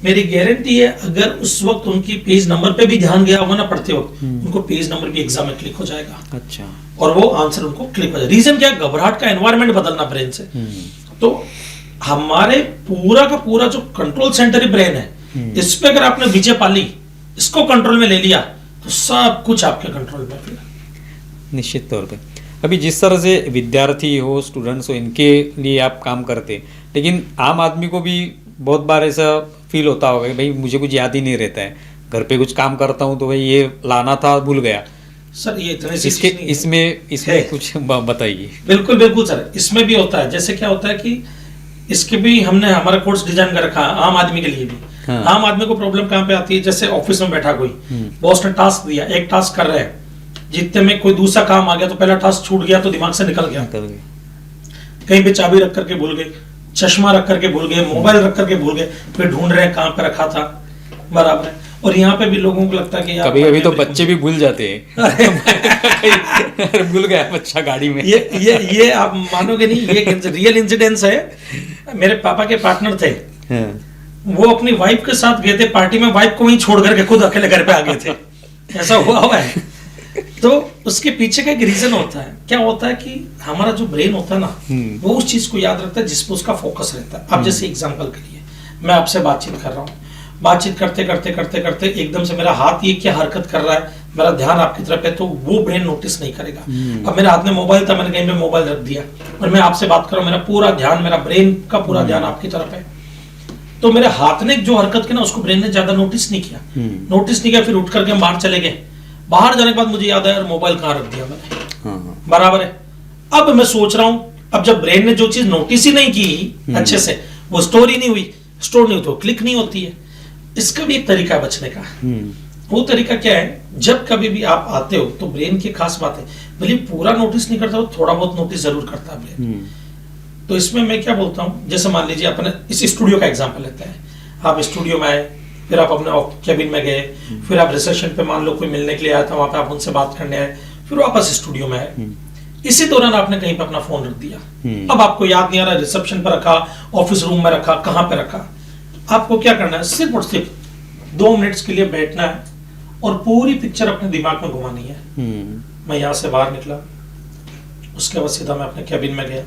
मेरी गारंटी है अगर उस वक्त उनकी पेज नंबर पे भी ध्यान गया होगा ना पढ़ते वक्त, उनको पेज नंबर भी एग्जाम में क्लिक हो जाएगा। अच्छा। और वो आंसर उनको क्लिक हो जाएगा। रीजन क्या है? घबराहट का एनवायरनमेंट बदलना ब्रेन से। तो हमारे पूरा का पूरा जो कंट्रोल सेंटर ही ब्रेन है, इस पे अगर आपने विजय पाली, इसको कंट्रोल में ले लिया तो सब कुछ आपके कंट्रोल में फिर। निश्चित तौर पे अभी जिस तरह से विद्यार्थी हो, स्टूडेंट्स हो, इनके लिए आप काम करते, लेकिन आम आदमी को भी बहुत बार ऐसा फील होता होगा कि भाई मुझे कुछ याद ही नहीं रहता है, घर पे कुछ काम करता हूँ तो भाई ये लाना था भूल गया। सर ये इतने सी इसके चीज नहीं है। इसमें कुछ बताइए। बिल्कुल बिल्कुल सर, इसमें भी होता है। जैसे क्या होता है कि इसके भी हमने हमारा कोर्स डिजाइन कर रखा है आम आदमी के लिए भी। हाँ। आम आदमी को प्रॉब्लम कहाँ पे आती है? जैसे ऑफिस में बैठा कोई, बॉस ने टास्क दिया, एक टास्क कर रहे हैं, जितने में कोई दूसरा काम आ गया तो पहला टास्क छूट गया तो दिमाग से निकल गया। कहीं पे चाबी रख करके भूल गए, चश्मा रख करके भूल गए, मोबाइल रख करके भूल गए, फिर ढूंढ रहे हैं कहाँ पे रखा था। बराबर है। और यहाँ पे भी लोगों को लगता है कि यार कभी कभी तो बच्चे भी भूल जाते हैं। भूल गया बच्चा गाड़ी में। ये आप मानोगे नहीं, ये रियल इंसिडेंस है। मेरे पापा के पार्टनर थे, वो अपनी वाइफ के साथ गए थे पार्टी में, वाइफ को वहीं छोड़ करके खुद अकेले घर पे आ गए थे। ऐसा हुआ है। तो उसके पीछे का एक रीजन होता है। क्या होता है कि हमारा जो ब्रेन होता है ना, वो उस चीज को याद रखता है जिसपे उसका फोकस रहता है। अब जैसे एग्जांपल के लिए मैं आपसे बातचीत कर रहा हूँ, बातचीत करते करते करते करते एकदम से मेरा हाथ ये क्या हरकत कर रहा है, मेरा ध्यान आपकी तरफ है, तो वो ब्रेन नोटिस नहीं करेगा। अब मेरे हाथ में मोबाइल था, मैंने कहीं पे मोबाइल रख दिया और मैं आपसे बात कर रहा हूँ, मेरा पूरा ध्यान, मेरा ब्रेन का पूरा ध्यान आपकी तरफ है, तो मेरे हाथ ने जो हरकत की ना, उसको ब्रेन ने ज्यादा नोटिस नहीं किया। नोटिस नहीं किया, फिर उठ करके हम बाहर चले गए। बाहर जाने के बाद मुझे याद आया मोबाइल कहाँ रख दिया मैंने। बराबर है। अब मैं सोच रहा हूं, अब जब ब्रेन ने जो चीज नोटिस ही नहीं की अच्छे से, वो स्टोर ही नहीं हुई, स्टोर नहीं हुई तो क्लिक नहीं होती है। इसका भी एक तरीका है बचने का। वो तरीका क्या है? जब कभी भी आप आते हो तो ब्रेन की खास बात है, भले पूरा नोटिस नहीं करता, वो थोड़ा बहुत नोटिस जरूर करता है ब्रेन। तो इसमें मैं क्या बोलता हूँ, जैसे मान लीजिए अपने इस स्टूडियो का एग्जाम्पल लेते हैं। आप स्टूडियो में आए, फिर आप अपने कैबिन में गए, फिर आप रिसेप्शन पे मान लो कोई मिलने के लिए आया था, वहां पे आप उनसे बात करने आए, फिर वापस स्टूडियो में आए। इसी दौरान आपने कहीं पे अपना फोन रख दिया। अब आपको याद नहीं आ रहा, रिसेप्शन पर रखा, ऑफिस रूम में रखा, कहां पे रखा। आपको क्या करना है? सिर्फ और सिर्फ 2 मिनट्स के लिए बैठना है और पूरी पिक्चर अपने दिमाग में घुमानी है। मैं यहाँ से बाहर निकला, उसके बाद सीधा मैं अपने कैबिन में गया,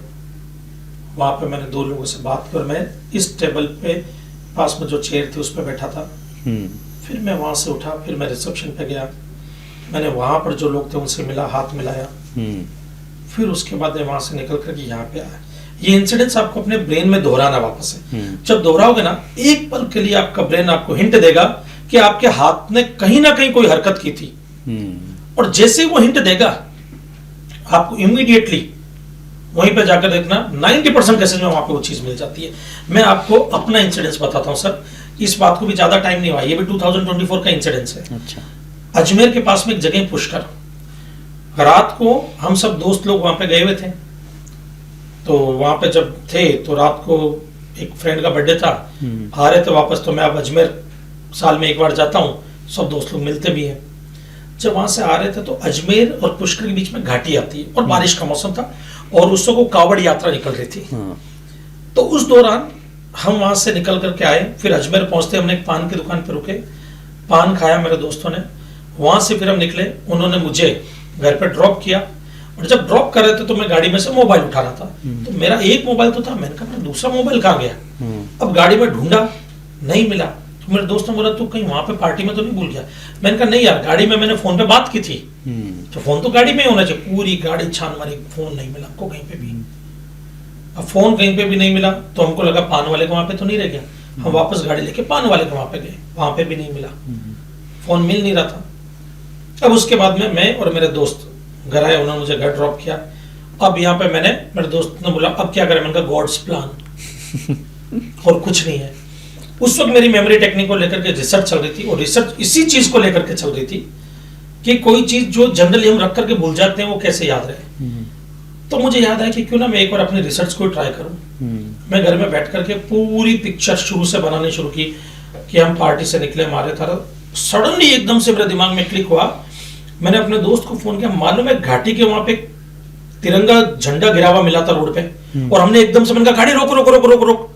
वहां पे मैंने 2 लोगों से बात कर, मैं इस टेबल पे पास में जो चेयर थी उस पर बैठा था। फिर मैं वहां से उठा, फिर मैं रिसेप्शन पे गया, मैंने वहां पर जो लोग थे उनसे मिला, हाथ मिलाया, फिर उसके बाद मैं वहां से निकल करके यहाँ पे आया। ये इंसिडेंट्स आपको अपने ब्रेन में दोहराना वापस है। जब दोहराओगे ना, एक पल के लिए आपका ब्रेन आपको हिंट देगा कि आपके हाथ ने कहीं ना कहीं कोई हरकत की थी, और जैसे ही वो हिंट देगा आपको इमीडिएटली वहीं पे जाकर देखना 90% केसेस में वहां पे वो चीज मिल जाती है। मैं आपको अपना इंसिडेंस बताता हूँ सर, इस बात को भी ज्यादा टाइम नहीं हुआ, ये भी 2024 का इंसिडेंस है। अच्छा। अजमेर के पास में एक जगह पुष्कर, रात को हम सब दोस्त लोग वहां पे गए हुए थे। तो वहां पे जब थे तो रात को एक फ्रेंड का बर्थडे था, आ रहे थे वापस। तो मैं अब अजमेर साल में एक बार जाता हूँ, सब दोस्त लोग मिलते भी हैं। जब वहां से आ रहे थे तो अजमेर और पुष्कर के बीच में घाटी आती है और बारिश का मौसम था और उस को कावड़ यात्रा निकल रही थी। तो उस दौरान हम वहां से निकल करके आए, फिर अजमेर पहुंचते हमने एक पान की दुकान पर रुके, पान खाया मेरे दोस्तों ने। वहां से फिर हम निकले, उन्होंने मुझे घर पे ड्रॉप किया, और जब ड्रॉप कर रहे थे तो मैं गाड़ी में से मोबाइल उठा रहा था। तो मेरा एक मोबाइल तो था, मैंने कहा मेरा दूसरा मोबाइल कहाँ गया। अब गाड़ी में ढूंढा, नहीं मिला। तो मेरे दोस्त ने बोला तू कहीं वहां पे पार्टी में तो नहीं भूल गया। मैंने कहा नहीं यार, गाड़ी में मैंने फोन पे बात की थी, तो फोन तो गाड़ी में ही होना चाहिए। पूरी गाड़ी छान मारी, फोन नहीं मिला हमको कहीं पे भी। अब फोन कहीं पे भी नहीं मिला तो हमको लगा पान वाले के वहां पे तो नहीं रह गया। हम वापस गाड़ी लेके पान वाले के वहां पे गए, वहां पे भी नहीं मिला, फोन मिल नहीं रहा था। अब उसके बाद में मैं और मेरे दोस्त घर आए, उन्होंने मुझे घर ड्रॉप किया। अब यहाँ पे मैंने, मेरे दोस्त ने बोला अब क्या करें, मैंने कहा गॉड्स प्लान और कुछ नहीं है। उस वक्त मेरी मेमोरी टेक्निक को लेकर के रिसर्च चल रही थी, और रिसर्च इसी चीज को लेकर के चल रही थी कि कोई चीज जो जनरली हम रख करके भूल जाते हैं वो कैसे याद रहे। तो मुझे याद आया कि क्यों ना मैं एक बार अपनी रिसर्च को ट्राई करूं। मैं घर में बैठ करके पूरी पिक्चर शुरू से बनानी शुरू की कि हम पार्टी से निकले, हमारे था सडनली एकदम से मेरे दिमाग में क्लिक हुआ। मैंने अपने दोस्त को फोन किया, मालूम है घाटी के वहां पे तिरंगा झंडा गिरा हुआ मिला था रोड पे, और हमने एकदम से, मैंने कहा गाड़ी रोको रोको रोको रोको रोको।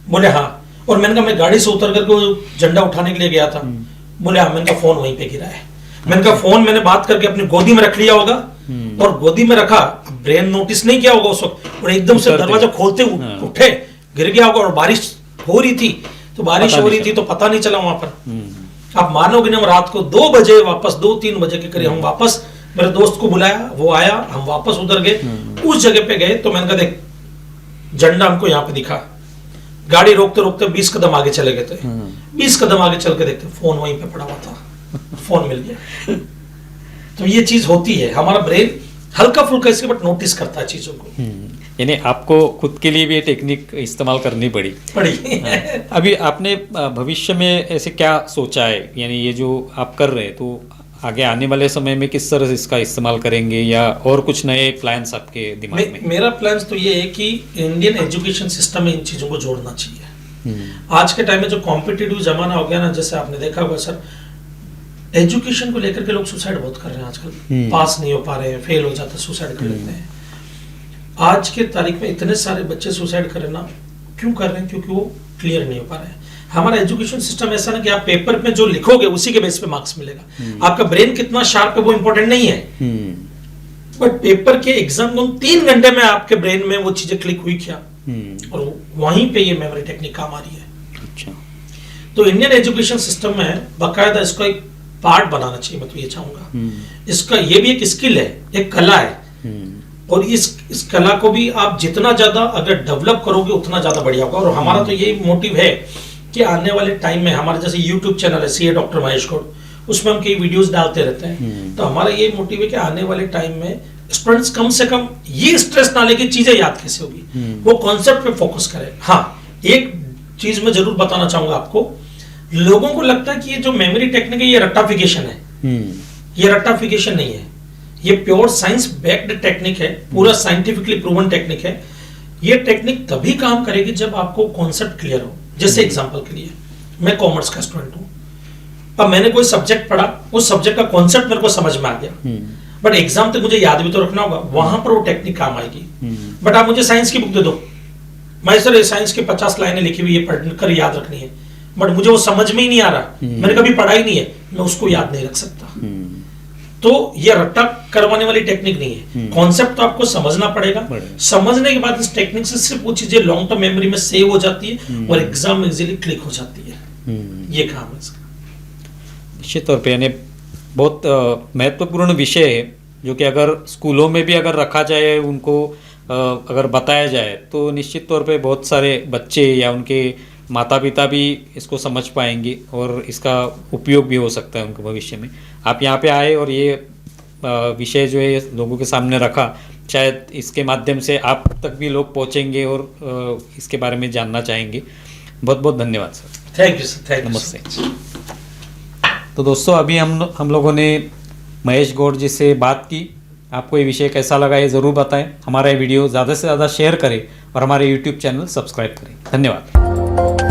बोले हाँ। और मैंने कहा मैं गाड़ी से उतर करके वो झंडा उठाने के लिए गया था। बोले हाँ। मैंने कहा फोन वहीं पे गिरा है। मैंने कहा फोन मैंने बात करके अपनी गोदी में रख लिया होगा, और गोदी में रखा, ब्रेन नोटिस नहीं किया होगा उस वक्त, और एकदम से दरवाजा खोलते उठे, गिर गया होगा। और बारिश हो रही थी, तो बारिश हो रही थी तो पता नहीं चला वहां पर। आप मानोगे नहीं, रात को 2 बजे वापस, 2-3 बजे के करीब हम वापस, मेरे दोस्त को बुलाया, वो आया, हम वापस उधर गए, उस जगह पे गए। तो मैंने कहा देख झंडा हमको यहाँ पे दिखा। गाड़ी रोकते रोकते 20 कदम आगे चले गए थे। 20 कदम आगे चल के देखते फोन वहीं पे पड़ा हुआ था, फोन मिल गया। तो ये चीज होती है, हमारा ब्रेन हल्का फुल्का इसके बट नोटिस करता है चीजों को। यानी आपको खुद के लिए भी ये टेक्निक इस्तेमाल करनी पड़ी। अभी आपने भविष्य में ऐसे क्या सोचा है, यानी ये जो आप कर रहे हैं, तो आगे आने वाले समय में किस तरह से इसका इस्तेमाल करेंगे, या और कुछ नए प्लान्स आपके दिमाग में? मेरा प्लान्स तो ये है कि इंडियन एजुकेशन सिस्टम में इन चीजों को जोड़ना चाहिए। आज के टाइम में जो कॉम्पिटिटिव जमाना हो गया ना, जैसे आपने देखा होगा सर, एजुकेशन को लेकर के लोग सुसाइड बहुत कर रहे हैं आजकल। पास नहीं हो पा रहे हैं, फेल हो जाते, सुसाइड कर लेते हैं। आज के तारीख में इतने सारे बच्चे सुसाइड कर रहे हैं ना, क्यों कर रहे हैं? क्योंकि वो क्लियर नहीं हो पा रहे हैं। हमारा एजुकेशन सिस्टम ऐसा ना कि आप पेपर में जो लिखोगे उसी के बेस पे मार्क्स मिलेगा। आपका ब्रेन कितना शार्प है वो इंपॉर्टेंट नहीं है, बट पेपर के एग्जाम में 3 घंटे में आपके ब्रेन में वो चीजें क्लिक हुई क्या, और वहीं पे ये मेमोरी टेक्निक काम आ रही है। अच्छा। तो इंडियन एजुकेशन सिस्टम में बाकायदा इसको एक पार्ट बनाना चाहिए। मैं तो ये चाहूंगा, इसका ये भी एक स्किल है, एक कला है, और इस कला को भी आप जितना ज्यादा अगर डेवलप करोगे उतना ज्यादा बढ़िया होगा। और हमारा तो ये मोटिव है कि आने वाले टाइम में हमारे जैसे यूट्यूब चैनल है सीए डॉक्टर महेश गौड़, उसमें हम कई वीडियोस डालते रहते हैं। तो हमारा ये मोटिव है कि आने वाले टाइम में स्टूडेंट्स कम से कम ये स्ट्रेस ना लेके चीजें याद कैसे होगी, वो कॉन्सेप्ट पे फोकस करें। हाँ, एक चीज मैं जरूर बताना चाहूंगा आपको, लोगों को लगता है कि ये जो मेमोरी टेक्निक है ये रट्टाफिकेशन है। ये रट्टाफिकेशन नहीं है, ये प्योर साइंस बैक्ड टेक्निक है, पूरा साइंटिफिकली प्रूवन टेक्निक है। ये टेक्निक तभी काम करेगी जब आपको कॉन्सेप्ट क्लियर हो। जैसे एग्जांपल के लिए, मैं कॉमर्स का स्टूडेंट हूं, अब मैंने कोई सब्जेक्ट पढ़ा, उस सब्जेक्ट का कॉन्सेप्ट मेरे को समझ में आ गया, बट एग्जाम तक मुझे याद भी तो रखना होगा, वहां पर वो टेक्निक काम आएगी। बट आप मुझे साइंस की बुक दे दो, मैं सर साइंस की 50 लाइनें लिखी हुई है, पढ़कर याद रखनी है, बट मुझे वो समझ में ही नहीं आ रहा, मैंने कभी पढ़ा ही नहीं है, मैं उसको याद नहीं रख सकता। तो ये रट्टा करवाने वाली टेक्निक नहीं है, कॉन्सेप्ट तो आपको समझना पड़ेगा। समझने के बाद इस टेक्निक से सिर्फ वो चीजें लॉन्ग टर्म मेमोरी में सेव हो जाती है और एग्जाम में इजीली क्लिक हो जाती है। ये काम है इसका। निश्चित तौर पे यानी बहुत महत्वपूर्ण विषय है, जो कि अगर स्कूलों में भी अगर रखा जाए, उनको अगर बताया जाए, तो निश्चित तौर पे बहुत सारे बच्चे या उनके माता पिता भी इसको समझ पाएंगे और इसका उपयोग भी हो सकता है उनको भविष्य में। आप यहाँ पे आए और ये विषय जो है लोगों के सामने रखा, शायद इसके माध्यम से आप तक भी लोग पहुँचेंगे और इसके बारे में जानना चाहेंगे। बहुत बहुत धन्यवाद sir. Thank you sir, thank you. नमस्ते। तो दोस्तों, अभी हम लोगों ने महेश गौड़ जी से बात की। आपको ये विषय कैसा लगा ये ज़रूर बताएं। हमारा ये वीडियो ज़्यादा से ज़्यादा शेयर करें और हमारे YouTube चैनल सब्सक्राइब करें। धन्यवाद।